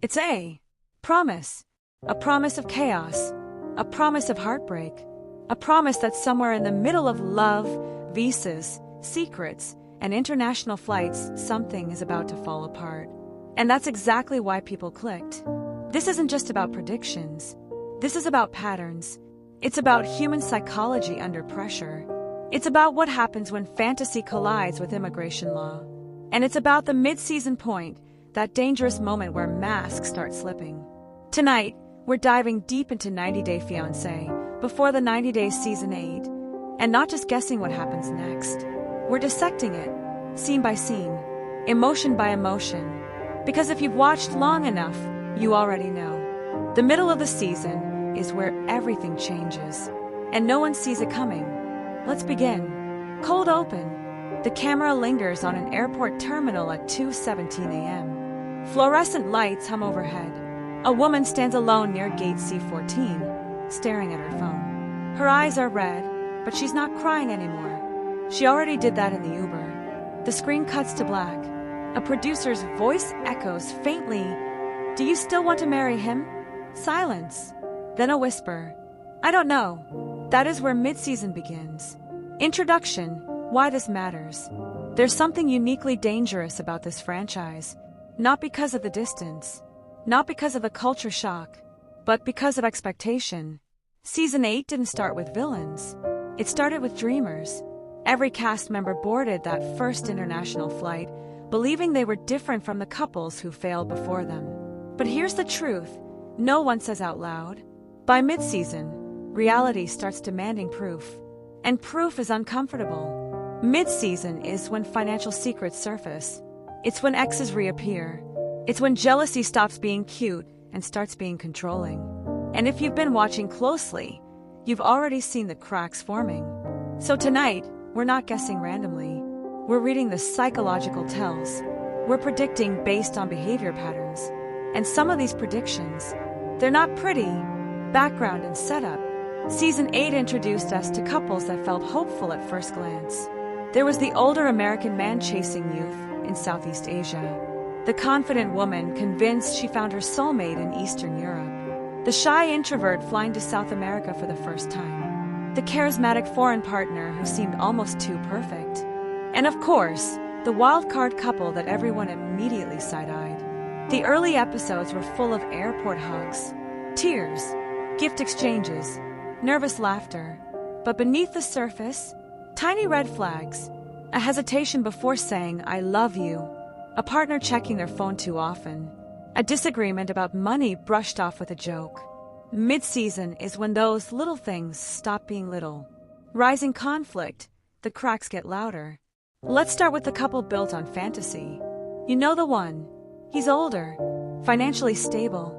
It's a promise. A promise of chaos. A promise of heartbreak. A promise that somewhere in the middle of love, visas, secrets, and international flights, something is about to fall apart. And that's exactly why people clicked. This isn't just about predictions. This is about patterns. It's about human psychology under pressure. It's about what happens when fantasy collides with immigration law. And it's about the mid-season point, that dangerous moment where masks start slipping. Tonight, we're diving deep into 90 Day Fiancé, before the 90 Days Season 8, and not just guessing what happens next. We're dissecting it, scene by scene, emotion by emotion, because if you've watched long enough, you already know. The middle of the season is where everything changes, and no one sees it coming. Let's begin. Cold open. The camera lingers on an airport terminal at 2:17 a.m. Fluorescent lights hum overhead. A woman stands alone near gate C14, staring at her phone. Her eyes are red, but she's not crying anymore. She already did that in the Uber. The screen cuts to black. A producer's voice echoes faintly, "Do you still want to marry him?" Silence. Then a whisper, "I don't know." That is where mid-season begins. Introduction, why this matters. There's something uniquely dangerous about this franchise. Not because of the distance, not because of the culture shock, but because of expectation. Season 8 didn't start with villains. It started with dreamers. Every cast member boarded that first international flight, believing they were different from the couples who failed before them. But here's the truth, no one says out loud. By mid-season, reality starts demanding proof. And proof is uncomfortable. Mid-season is when financial secrets surface. It's when exes reappear. It's when jealousy stops being cute and starts being controlling. And if you've been watching closely, you've already seen the cracks forming. So tonight, we're not guessing randomly. We're reading the psychological tells. We're predicting based on behavior patterns. And some of these predictions, they're not pretty. Background and setup. Season 8 introduced us to couples that felt hopeful at first glance. There was the older American man chasing youth in Southeast Asia. The confident woman convinced she found her soulmate in Eastern Europe. The shy introvert flying to South America for the first time. The charismatic foreign partner who seemed almost too perfect. And of course, the wild-card couple that everyone immediately side-eyed. The early episodes were full of airport hugs, tears, gift exchanges, nervous laughter. But beneath the surface, tiny red flags. A hesitation before saying, "I love you." A partner checking their phone too often. A disagreement about money brushed off with a joke. Mid-season is when those little things stop being little. Rising conflict, the cracks get louder. Let's start with the couple built on fantasy. You know the one. He's older, financially stable,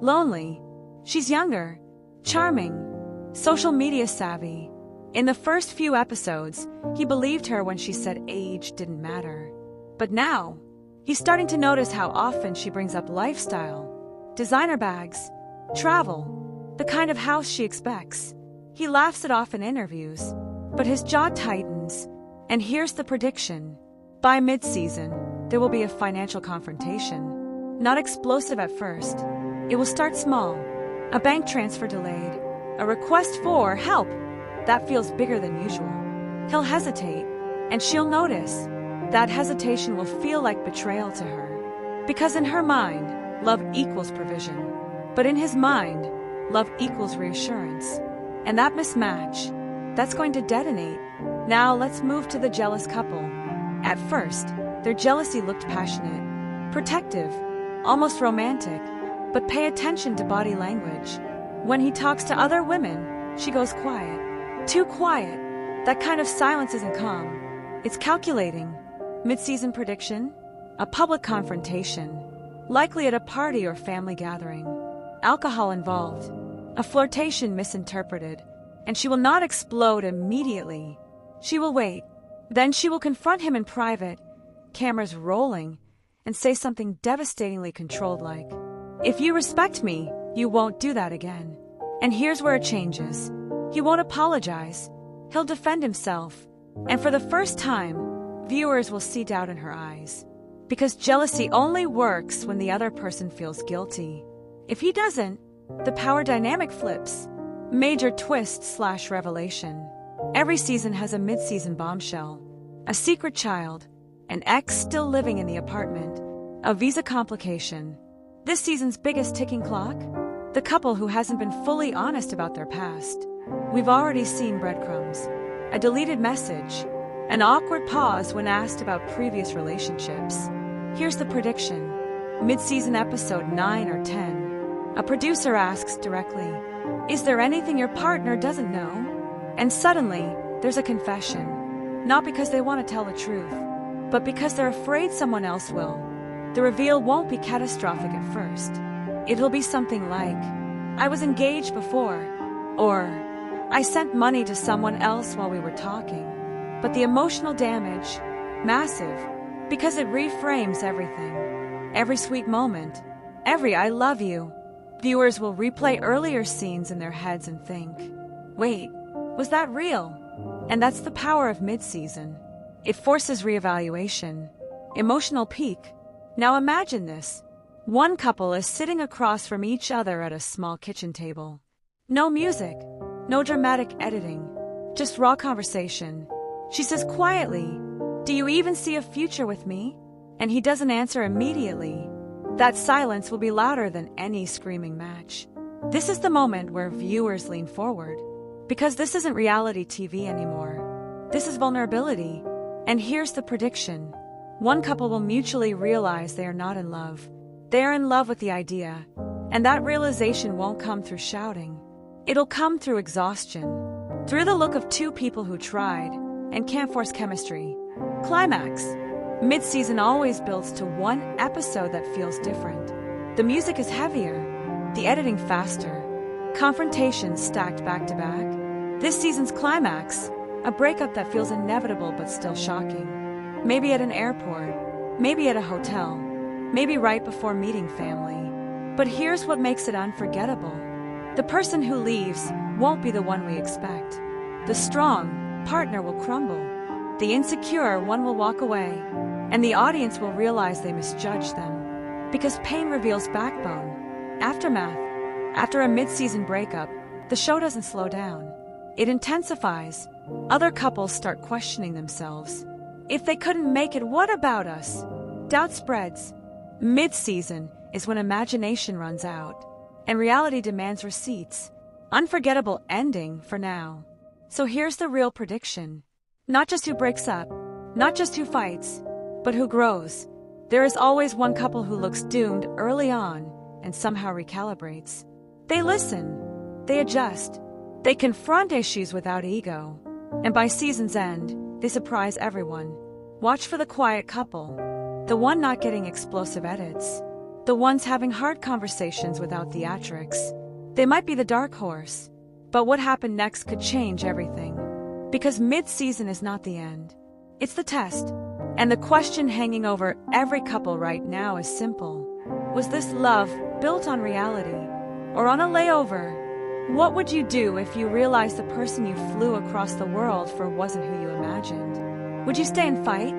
lonely. She's younger, charming, social media savvy. In the first few episodes, he believed her when she said age didn't matter. But now, he's starting to notice how often she brings up lifestyle, designer bags, travel, the kind of house she expects. He laughs it off in interviews, but his jaw tightens. And here's the prediction. By mid-season, there will be a financial confrontation. Not explosive at first. It will start small. A bank transfer delayed. A request for help. That feels bigger than usual. He'll hesitate, and she'll notice. That hesitation will feel like betrayal to her. Because in her mind, love equals provision. But in his mind, love equals reassurance. And that mismatch, that's going to detonate. Now let's move to the jealous couple. At first, their jealousy looked passionate, protective, almost romantic. But pay attention to body language. When he talks to other women, she goes quiet. Too quiet. That kind of silence isn't calm. It's calculating. Mid-season prediction? A public confrontation. Likely at a party or family gathering. Alcohol involved. A flirtation misinterpreted. And she will not explode immediately. She will wait. Then she will confront him in private, cameras rolling, and say something devastatingly controlled like, "If you respect me, you won't do that again." And here's where it changes. He won't apologize. He'll defend himself. And for the first time, viewers will see doubt in her eyes. Because jealousy only works when the other person feels guilty. If he doesn't, the power dynamic flips. Major twist/revelation. Every season has a mid-season bombshell. A secret child. An ex still living in the apartment. A visa complication. This season's biggest ticking clock? The couple who hasn't been fully honest about their past. We've already seen breadcrumbs. A deleted message. An awkward pause when asked about previous relationships. Here's the prediction. Mid-season episode 9 or 10. A producer asks directly, "Is there anything your partner doesn't know?" And suddenly, there's a confession. Not because they want to tell the truth, but because they're afraid someone else will. The reveal won't be catastrophic at first. It'll be something like, "I was engaged before," or "I sent money to someone else while we were talking." But the emotional damage, massive, because it reframes everything. Every sweet moment, every "I love you." Viewers will replay earlier scenes in their heads and think, "Wait, was that real?" And that's the power of mid-season. It forces reevaluation. Emotional peak. Now imagine this. One couple is sitting across from each other at a small kitchen table. No music, no dramatic editing, just raw conversation. She says quietly, "Do you even see a future with me?" And he doesn't answer immediately. That silence will be louder than any screaming match. This is the moment where viewers lean forward. Because this isn't reality TV anymore. This is vulnerability. And here's the prediction. One couple will mutually realize they are not in love. They are in love with the idea. And that realization won't come through shouting. It'll come through exhaustion. Through the look of two people who tried and can't force chemistry. Climax. Mid-season always builds to one episode that feels different. The music is heavier, the editing faster, confrontations stacked back to back. This season's climax, a breakup that feels inevitable but still shocking. Maybe at an airport, maybe at a hotel, maybe right before meeting family. But here's what makes it unforgettable. The person who leaves won't be the one we expect. The strong partner will crumble. The insecure one will walk away. And the audience will realize they misjudged them. Because pain reveals backbone. Aftermath. After a mid-season breakup, the show doesn't slow down. It intensifies. Other couples start questioning themselves. If they couldn't make it, what about us? Doubt spreads. Mid-season is when imagination runs out. And reality demands receipts. Unforgettable ending for now. So here's the real prediction. Not just who breaks up, not just who fights, but who grows. There is always one couple who looks doomed early on and somehow recalibrates. They listen. They adjust. They confront issues without ego. And by season's end, they surprise everyone. Watch for the quiet couple. The one not getting explosive edits. The ones having hard conversations without theatrics. They might be the dark horse. But what happened next could change everything. Because mid-season is not the end. It's the test. And the question hanging over every couple right now is simple. Was this love built on reality? Or on a layover? What would you do if you realized the person you flew across the world for wasn't who you imagined? Would you stay and fight?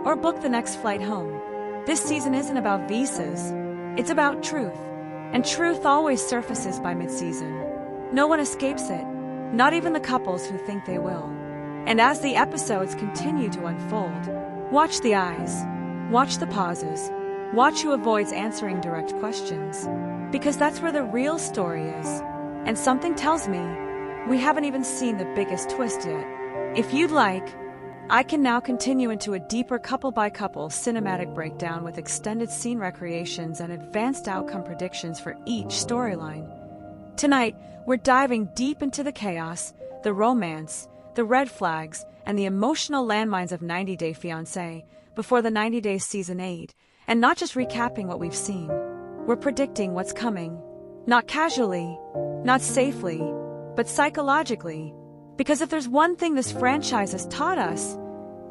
Or book the next flight home? This season isn't about visas. It's about truth. And truth always surfaces by mid-season. No one escapes it. Not even the couples who think they will. And as the episodes continue to unfold, watch the eyes. Watch the pauses. Watch who avoids answering direct questions. Because that's where the real story is. And something tells me we haven't even seen the biggest twist yet. If you'd like, I can now continue into a deeper couple-by-couple cinematic breakdown with extended scene recreations and advanced outcome predictions for each storyline. Tonight, we're diving deep into the chaos, the romance, the red flags, and the emotional landmines of 90 Day Fiancé before the 90 Days Season 8, and not just recapping what we've seen. We're predicting what's coming. Not casually, not safely, but psychologically. Because if there's one thing this franchise has taught us,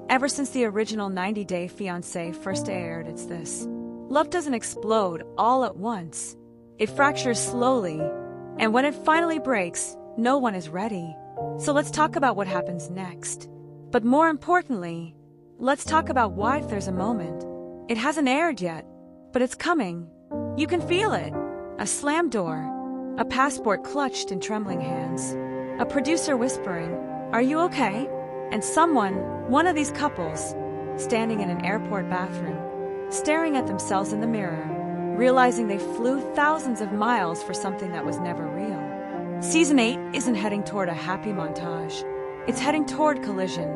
ever since the original 90 Day Fiancé first aired, it's this. Love doesn't explode all at once. It fractures slowly, and when it finally breaks, no one is ready. So let's talk about what happens next. But more importantly, let's talk about why if there's a moment, It hasn't aired yet, but it's coming. You can feel it. A slammed door, a passport clutched in trembling hands, a producer whispering, "Are you okay?" And someone, one of these couples, standing in an airport bathroom, staring at themselves in the mirror, realizing they flew thousands of miles for something that was never real. Season 8 isn't heading toward a happy montage. It's heading toward collision.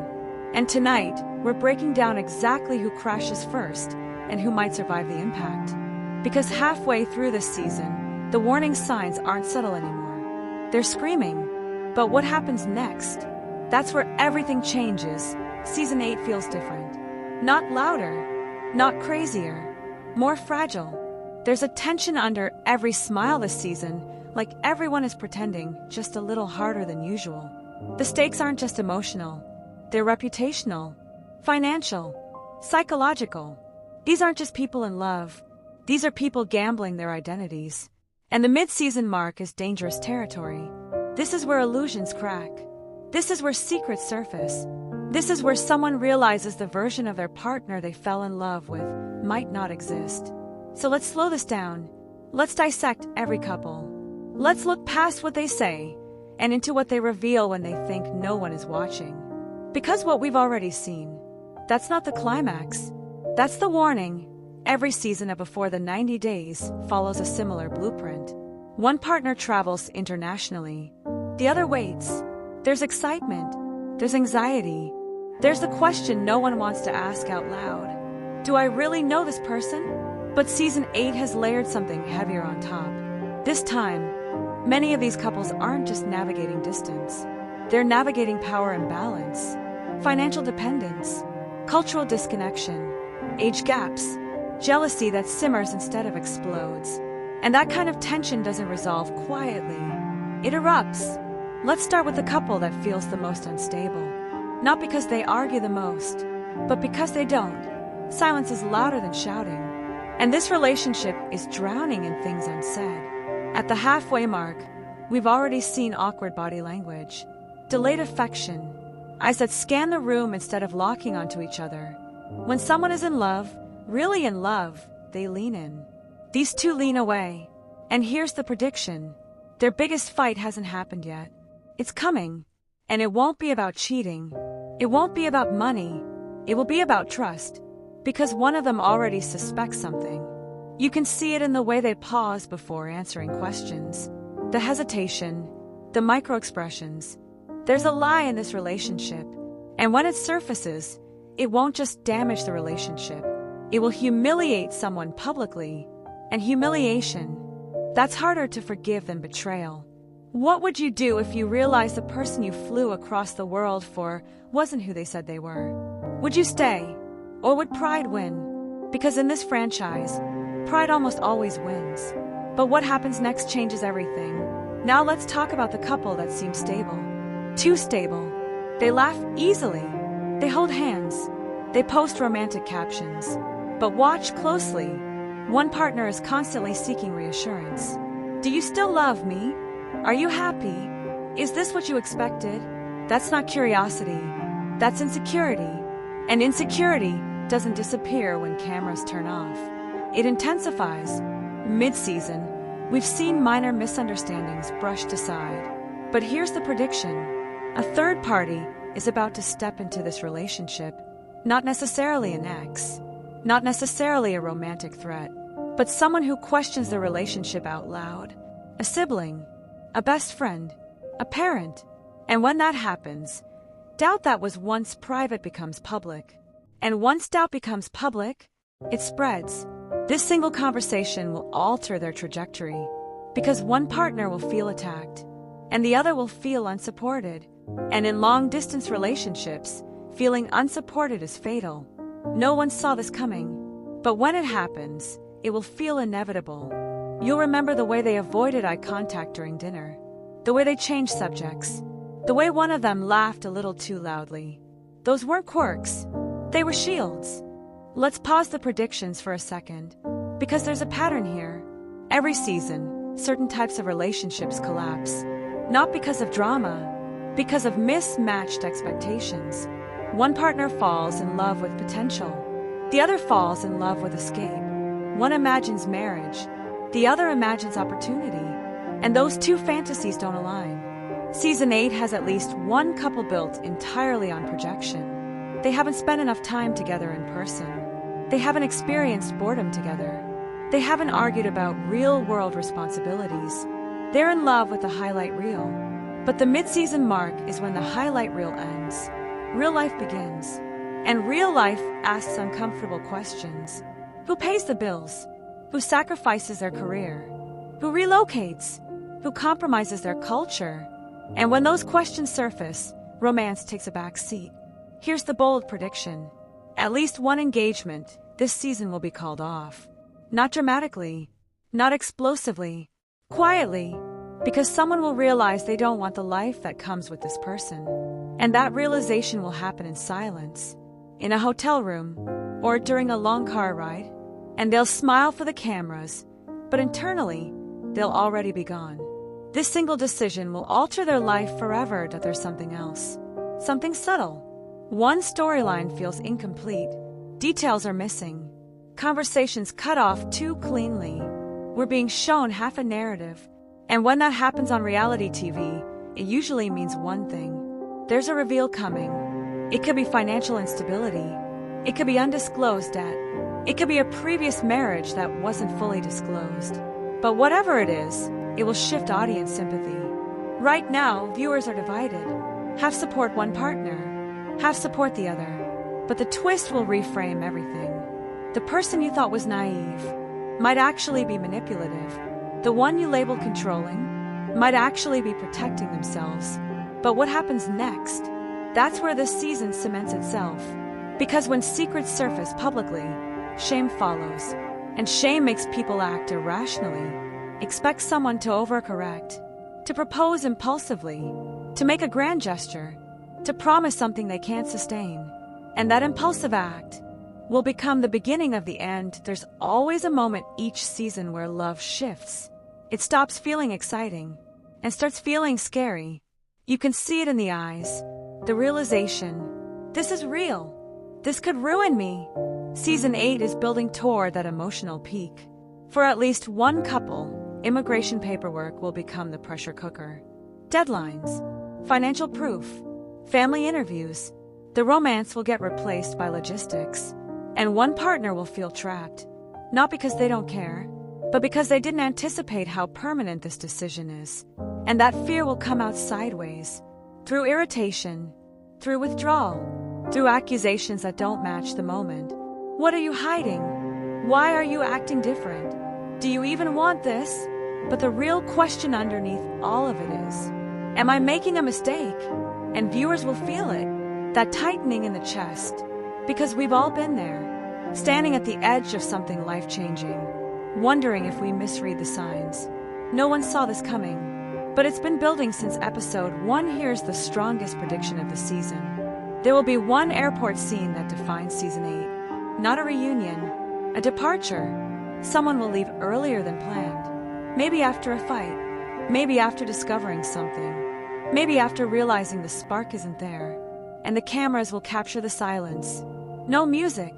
And tonight, we're breaking down exactly who crashes first and who might survive the impact. Because halfway through this season, the warning signs aren't subtle anymore. They're screaming. But what happens next? That's where everything changes. Season 8 feels different. Not louder, not crazier, more fragile. There's a tension under every smile this season, like everyone is pretending just a little harder than usual. The stakes aren't just emotional. They're reputational, financial, psychological. These aren't just people in love. These are people gambling their identities. And the mid-season mark is dangerous territory. This is where illusions crack. This is where secrets surface. This is where someone realizes the version of their partner they fell in love with might not exist. So let's slow this down. Let's dissect every couple. Let's look past what they say and into what they reveal when they think no one is watching. Because what we've already seen, that's not the climax. That's the warning. Every season of Before the 90 Days follows a similar blueprint. One partner travels internationally. The other waits. There's excitement. There's anxiety. There's the question no one wants to ask out loud. Do I really know this person? But season 8 has layered something heavier on top. This time, many of these couples aren't just navigating distance. They're navigating power imbalance, financial dependence, cultural disconnection, age gaps, jealousy that simmers instead of explodes. And that kind of tension doesn't resolve quietly. It erupts. Let's start with the couple that feels the most unstable. Not because they argue the most, but because they don't. Silence is louder than shouting. And this relationship is drowning in things unsaid. At the halfway mark, we've already seen awkward body language, delayed affection, eyes that scan the room instead of locking onto each other. When someone is in love, really in love, they lean in. These two lean away. And here's the prediction. Their biggest fight hasn't happened yet. It's coming. And it won't be about cheating. It won't be about money. It will be about trust. Because one of them already suspects something. You can see it in the way they pause before answering questions. The hesitation, the micro-expressions. There's a lie in this relationship. And when it surfaces, it won't just damage the relationship. It will humiliate someone publicly. And humiliation, that's harder to forgive than betrayal. What would you do if you realized the person you flew across the world for wasn't who they said they were? Would you stay? Or would pride win? Because in this franchise, pride almost always wins. But what happens next changes everything. Now let's talk about the couple that seems stable. Too stable. They laugh easily. They hold hands. They post romantic captions. But watch closely. One partner is constantly seeking reassurance. Do you still love me? Are you happy? Is this what you expected? That's not curiosity. That's insecurity. And insecurity doesn't disappear when cameras turn off. It intensifies. Mid-season, we've seen minor misunderstandings brushed aside. But here's the prediction. A third party is about to step into this relationship. Not necessarily an ex. Not necessarily a romantic threat. But someone who questions the relationship out loud. A sibling. A best friend. A parent. And when that happens, doubt that was once private becomes public. And once doubt becomes public, it spreads. This single conversation will alter their trajectory. Because one partner will feel attacked. And the other will feel unsupported. And in long-distance relationships, feeling unsupported is fatal. No one saw this coming. But when it happens, it will feel inevitable. You'll remember the way they avoided eye contact during dinner. The way they changed subjects. The way one of them laughed a little too loudly. Those weren't quirks. They were shields. Let's pause the predictions for a second. Because there's a pattern here. Every season, certain types of relationships collapse. Not because of drama, because of mismatched expectations. One partner falls in love with potential. The other falls in love with escape. One imagines marriage, the other imagines opportunity, and those two fantasies don't align. Season 8 has at least one couple built entirely on projection. They haven't spent enough time together in person. They haven't experienced boredom together. They haven't argued about real-world responsibilities. They're in love with the highlight reel. But the mid-season mark is when the highlight reel ends. Real life begins. And real life asks uncomfortable questions. Who pays the bills? Who sacrifices their career? Who relocates? Who compromises their culture? And when those questions surface, romance takes a back seat. Here's the bold prediction. At least one engagement this season will be called off. Not dramatically, not explosively, quietly, because someone will realize they don't want the life that comes with this person. And that realization will happen in silence, in a hotel room, or during a long car ride. And they'll smile for the cameras, but internally, they'll already be gone. This single decision will alter their life forever. That there's something else, something subtle. One storyline feels incomplete, details are missing, conversations cut off too cleanly. We're being shown half a narrative, and when that happens on reality TV, it usually means one thing. There's a reveal coming. It could be financial instability. It could be undisclosed debt. It could be a previous marriage that wasn't fully disclosed. But whatever it is, it will shift audience sympathy. Right now, viewers are divided. Half support one partner, half support the other. But the twist will reframe everything. The person you thought was naive might actually be manipulative. The one you labeled controlling might actually be protecting themselves. But what happens next? That's where this season cements itself. Because when secrets surface publicly, shame follows. And shame makes people act irrationally. Expect someone to overcorrect, to propose impulsively, to make a grand gesture, to promise something they can't sustain. And that impulsive act will become the beginning of the end. There's always a moment each season where love shifts. It stops feeling exciting and starts feeling scary. You can see it in the eyes, the realization, this is real. This could ruin me. Season 8 is building toward that emotional peak. For at least one couple, immigration paperwork will become the pressure cooker. Deadlines, financial proof, family interviews. The romance will get replaced by logistics. And one partner will feel trapped, not because they don't care, but because they didn't anticipate how permanent this decision is. And that fear will come out sideways, through irritation, through withdrawal, through accusations that don't match the moment. What are you hiding? Why are you acting different? Do you even want this? But the real question underneath all of it is, am I making a mistake? And viewers will feel it, that tightening in the chest, because we've all been there, standing at the edge of something life-changing, wondering if we misread the signs. No one saw this coming, but it's been building since episode 1. Here's the strongest prediction of the season. There will be one airport scene that defines season 8. Not a reunion, a departure. Someone will leave earlier than planned. Maybe after a fight. Maybe after discovering something. Maybe after realizing the spark isn't there. And the cameras will capture the silence. No music,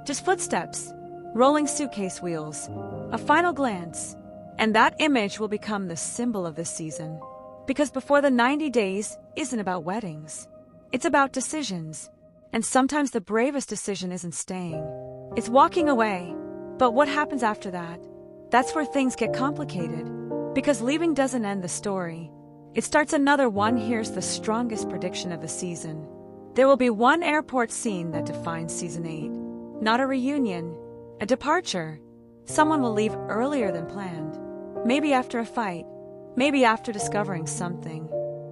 just footsteps, rolling suitcase wheels, a final glance. And that image will become the symbol of this season. Because before the 90 days isn't about weddings. It's about decisions. And sometimes the bravest decision isn't staying. It's walking away. But what happens after that? That's where things get complicated. Because leaving doesn't end the story. It starts another one. Here's the strongest prediction of the season. There will be one airport scene that defines season 8. Not a reunion, a departure. Someone will leave earlier than planned. Maybe after a fight. Maybe after discovering something.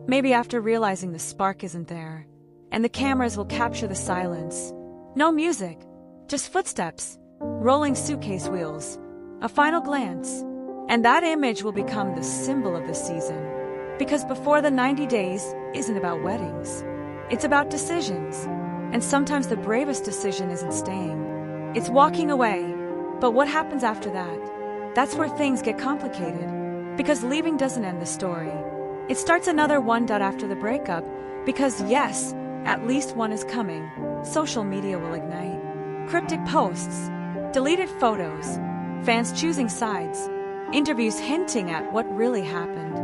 Maybe after realizing the spark isn't there. And the cameras will capture the silence. No music, just footsteps, rolling suitcase wheels, a final glance. And that image will become the symbol of the season. Because before the 90 days isn't about weddings. It's about decisions. And sometimes the bravest decision isn't staying. It's walking away. But what happens after that? That's where things get complicated. Because leaving doesn't end the story. It starts another one. After the breakup. Because yes, at least one is coming. Social media will ignite. Cryptic posts, deleted photos, fans choosing sides, interviews hinting at what really happened.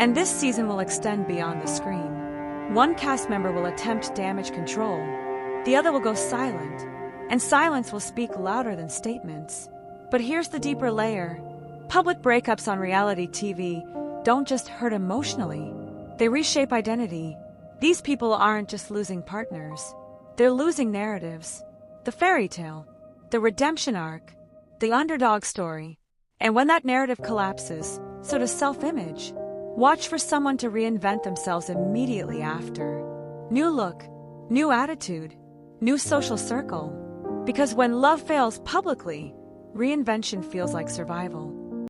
And this season will extend beyond the screen. One cast member will attempt damage control, the other will go silent, and silence will speak louder than statements. But here's the deeper layer. Public breakups on reality TV don't just hurt emotionally, they reshape identity. These people aren't just losing partners, they're losing narratives. The fairy tale, the redemption arc, the underdog story. And when that narrative collapses, so does self-image. Watch for someone to reinvent themselves immediately after. New look, new attitude, new social circle. Because when love fails publicly, reinvention feels like survival.